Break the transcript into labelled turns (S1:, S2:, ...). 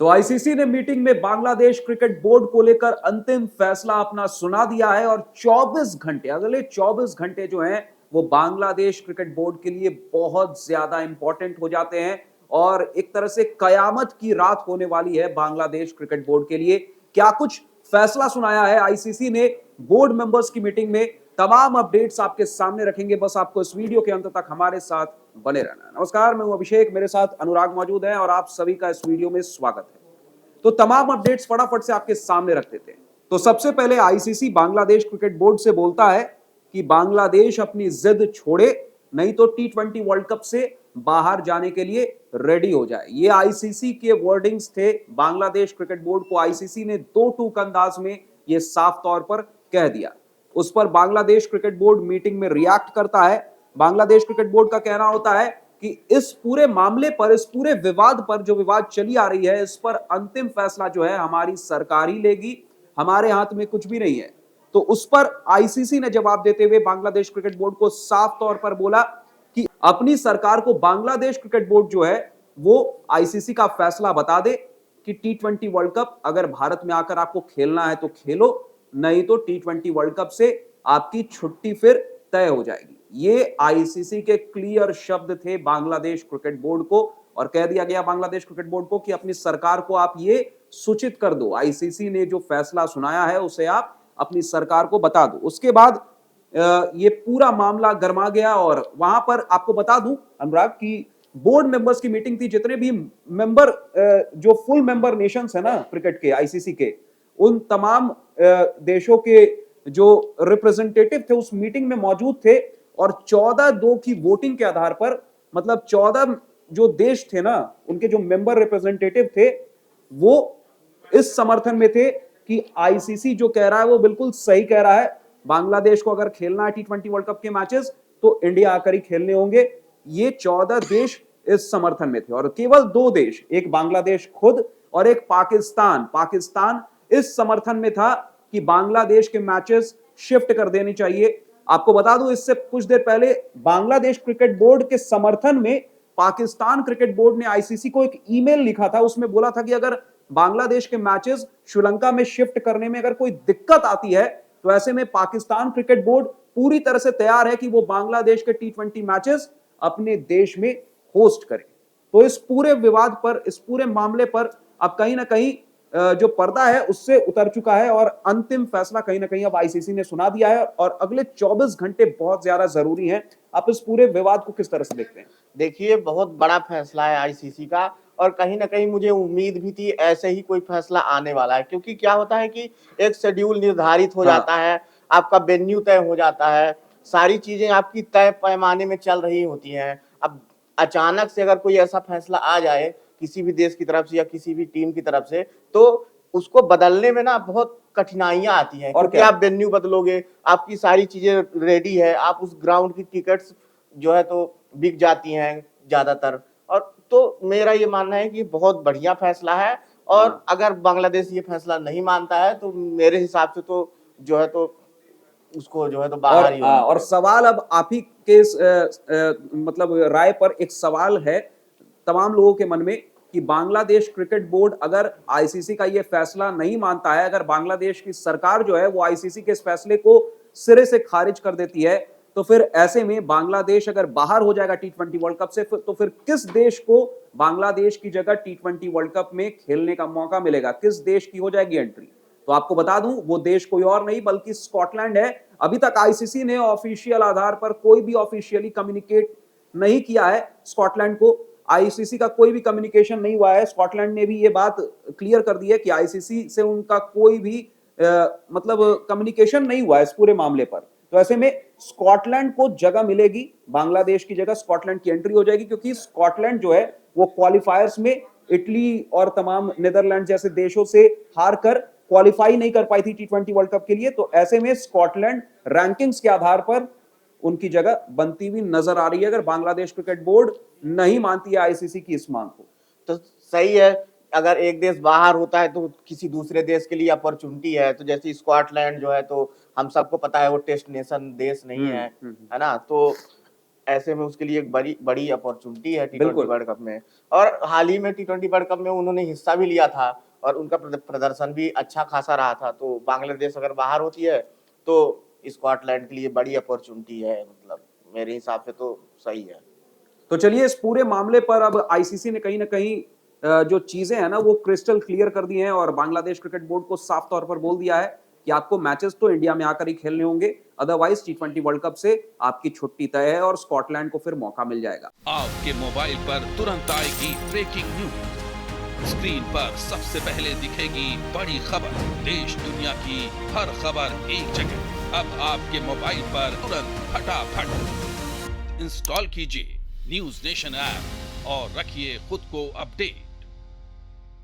S1: तो आईसीसी ने मीटिंग में बांग्लादेश क्रिकेट बोर्ड को लेकर अंतिम फैसला अपना सुना दिया है और 24 घंटे, अगले 24 घंटे जो हैं वो बांग्लादेश क्रिकेट बोर्ड के लिए बहुत ज्यादा इंपॉर्टेंट हो जाते हैं और एक तरह से कयामत की रात होने वाली है बांग्लादेश क्रिकेट बोर्ड के लिए। क्या कुछ फैसला सुनाया है आईसीसी ने बोर्ड मेंबर्स की मीटिंग में, तमाम अपडेट्स आपके सामने रखेंगे। बस आपको इस वीडियो के अंत तक हमारे साथ बने रहना है। नमस्कार, मैं हूं अभिषेक, मेरे साथ अनुराग मौजूद है और आप सभी का इस वीडियो में स्वागत है। तो तमाम अपडेट्स फटाफट से आपके सामने रख देते हैं। तो सबसे पहले आईसीसी बांग्लादेश क्रिकेट बोर्ड से बोलता है कि बांग्लादेश अपनी जिद छोड़े, नहीं तो टी20 वर्ल्ड कप से बाहर जाने के लिए रेडी हो जाए। ये आईसीसी के वर्डिंग्स थे। बांग्लादेश क्रिकेट बोर्ड को आईसीसी ने दो टूक अंदाज में ये साफ तौर पर कह दिया। उस पर बांग्लादेश क्रिकेट बोर्ड मीटिंग में रिएक्ट करता है। बांग्लादेश क्रिकेट बोर्ड का कहना होता है कि इस पूरे मामले पर, इस पूरे विवाद पर, जो विवाद चली आ रही है, इस पर अंतिम फैसला जो है हमारी सरकार ही लेगी, हमारे हाथ में कुछ भी नहीं है। तो उस पर आईसीसी ने जवाब देते हुए बांग्लादेश क्रिकेट बोर्ड को साफ तौर पर बोला कि अपनी सरकार को बांग्लादेश क्रिकेट बोर्ड जो है वो आईसीसी का फैसला बता दे कि टी20 वर्ल्ड कप अगर भारत में आकर आपको खेलना है तो खेलो, नहीं तो टी20 वर्ल्ड कप से आपकी छुट्टी फिर तय हो जाएगी। ये आईसीसी के क्लियर शब्द थे बांग्लादेश क्रिकेट बोर्ड को और कह दिया गया बांग्लादेश क्रिकेट बोर्ड को कि अपनी सरकार को आप ये सूचित कर दो, आईसीसी ने जो फैसला सुनाया है उसे आप अपनी सरकार को बता दो। उसके बाद ये पूरा मामला गर्मा गया और वहां पर आपको बता दूं अनुराग की बोर्ड मेंबर्स की मीटिंग थी। जितने भी मेंबर, जो फुल मेंबर नेशंस है ना क्रिकेट के, आईसीसी के, उन तमाम देशों के जो रिप्रेजेंटेटिव थे उस मीटिंग में मौजूद थे और 14-2 की वोटिंग के आधार पर, मतलब 14 जो देश थे ना, उनके जो मेंबर रिप्रेजेंटेटिव थे वो इस समर्थन में थे कि आईसीसी जो कह रहा है वो बिल्कुल सही कह रहा है। बांग्लादेश को अगर खेलना है टी20 वर्ल्ड कप के मैचेस तो इंडिया आकर ही खेलने होंगे। ये 14 देश इस समर्थन में थे और केवल दो देश, एक बांग्लादेश खुद और एक पाकिस्तान इस समर्थन में था कि बांग्लादेश के मैचेस शिफ्ट कर देनी चाहिए। आपको बता दूं इससे कुछ देर पहले बांग्लादेश क्रिकेट बोर्ड के समर्थन में पाकिस्तान क्रिकेट बोर्ड ने आईसीसी को एक ईमेल लिखा था। उसमें बोला था कि अगर बांग्लादेश के मैचेस श्रीलंका में शिफ्ट करने में अगर कोई दिक्कत आती है तो ऐसे में पाकिस्तान क्रिकेट बोर्ड पूरी तरह से तैयार है कि वो बांग्लादेश के टी20 मैचेस अपने देश में होस्ट करे। तो इस पूरे विवाद पर, इस पूरे मामले पर अब कहीं ना कहीं जो पर्दा है उससे उतर चुका है और अंतिम फैसला कहीं ना कहीं अब आईसीसी ने सुना दिया है और अगले 24 घंटे बहुत ज्यादा जरूरी हैं। आप इस पूरे विवाद को किस तरह से देखते हैं?
S2: देखिए, बहुत बड़ा फैसला है आईसीसी का और कहीं ना कहीं मुझे उम्मीद भी थी ऐसे ही कोई फैसला आने वाला है, क्योंकि क्या होता है कि एक शेड्यूल निर्धारित हो
S1: हाँ,
S2: जाता है, आपका वेन्यू तय हो जाता है, सारी चीजें आपकी तय पैमाने में चल रही होती हैं। अब अचानक से अगर कोई ऐसा फैसला आ जाए किसी भी देश की तरफ से या किसी भी टीम की तरफ से, तो उसको बदलने में ना बहुत कठिनाइयां आती हैं,
S1: और
S2: क्योंकि
S1: क्या।
S2: आप वेन्यू बदलोगे, आपकी सारी चीजें रेडी है, आप उस ग्राउंड की टिकट्स जो है तो बिक जाती हैं ज्यादातर। और तो मेरा ये मानना है कि बहुत बढ़िया फैसला है और
S1: हाँ,
S2: अगर बांग्लादेश ये फैसला नहीं मानता है तो मेरे हिसाब से तो जो है तो उसको जो है तो बाहर ही होना
S1: और
S2: पड़ेगा।
S1: सवाल अब आप ही के मतलब राय पर एक सवाल है तमाम लोगों के मन में कि बांग्लादेश क्रिकेट बोर्ड अगर आईसीसी का ये फैसला नहीं मानता है, अगर बांग्लादेश की सरकार जो है वो आईसीसी के इस फैसले को सिरे से खारिज कर देती है, तो फिर ऐसे में बांग्लादेश अगर बाहर हो जाएगा टी20 वर्ल्ड कप से, तो फिर किस देश को बांग्लादेश की जगह टी20 वर्ल्ड कप में खेलने का मौका मिलेगा? किस देश की हो जाएगी एंट्री? तो आपको बता दूं वो देश कोई और नहीं बल्कि स्कॉटलैंड है। अभी तक आईसीसी ने ऑफिशियल आधार पर कोई भी ऑफिशियली कम्युनिकेट नहीं किया है स्कॉटलैंड को। आईसीसी का कोई भी कम्युनिकेशन नहीं हुआ है। स्कॉटलैंड ने भी ये बात क्लियर कर दी है कि आईसीसी से उनका कोई भी मतलब कम्युनिकेशन नहीं हुआ है इस पूरे मामले पर। तो ऐसे में स्कॉटलैंड को जगह मिलेगी, बांग्लादेश की जगह स्कॉटलैंड की एंट्री हो जाएगी, क्योंकि स्कॉटलैंड जो है वो क्वालिफायर्स में इटली और तमाम नीदरलैंड जैसे देशों से हार कर क्वालिफाई नहीं कर पाई थी टी20 वर्ल्ड कप के लिए। तो ऐसे में स्कॉटलैंड रैंकिंग्स के आधार पर उनकी जगह बनती हुई नजर आ रही है, अगर बांग्लादेश क्रिकेट बोर्ड नहीं मानती है आईसीसी की इस मांग को।
S2: तो सही है, अगर एक देश बाहर होता है तो किसी दूसरे देश के लिए अपॉर्चुनिटी है। तो जैसे स्कॉटलैंड जो है तो हम सबको पता है वो टेस्ट नेशन देश नहीं है,
S1: हम्म।
S2: है ना। तो ऐसे में उसके लिए एक बड़ी बड़ी अपॉर्चुनिटी है T20
S1: बिल्कुल।
S2: वर्ल्ड कप में। और हाल ही में T20 वर्ल्ड कप में उन्होंने हिस्सा भी लिया था और उनका प्रदर्शन भी अच्छा खासा रहा था। तो बांग्लादेश अगर बाहर होती है तो स्कॉटलैंड के लिए बड़ी अपॉर्चुनिटी है, मतलब मेरे हिसाब से तो सही है।
S1: तो चलिए इस पूरे मामले पर अब आईसीसी ने कहीं ना कहीं जो चीजें हैं ना वो क्रिस्टल क्लियर कर दी हैं और बांग्लादेश क्रिकेट बोर्ड को साफ तौर पर बोल दिया है कि आपको मैचेस तो इंडिया में आकर ही खेलने होंगे, अदरवाइज T20 वर्ल्ड कप से आपकी छुट्टी तय है और स्कॉटलैंड को फिर मौका मिल जाएगा।
S3: आपके मोबाइल पर तुरंत आएगी ब्रेकिंग न्यूज, स्क्रीन पर सबसे पहले दिखेगी बड़ी खबर, देश दुनिया की हर खबर एक जगह। अब आपके मोबाइल पर तुरंत फटाफट इंस्टॉल कीजिए न्यूज नेशन ऐप और रखिए खुद को अपडेट।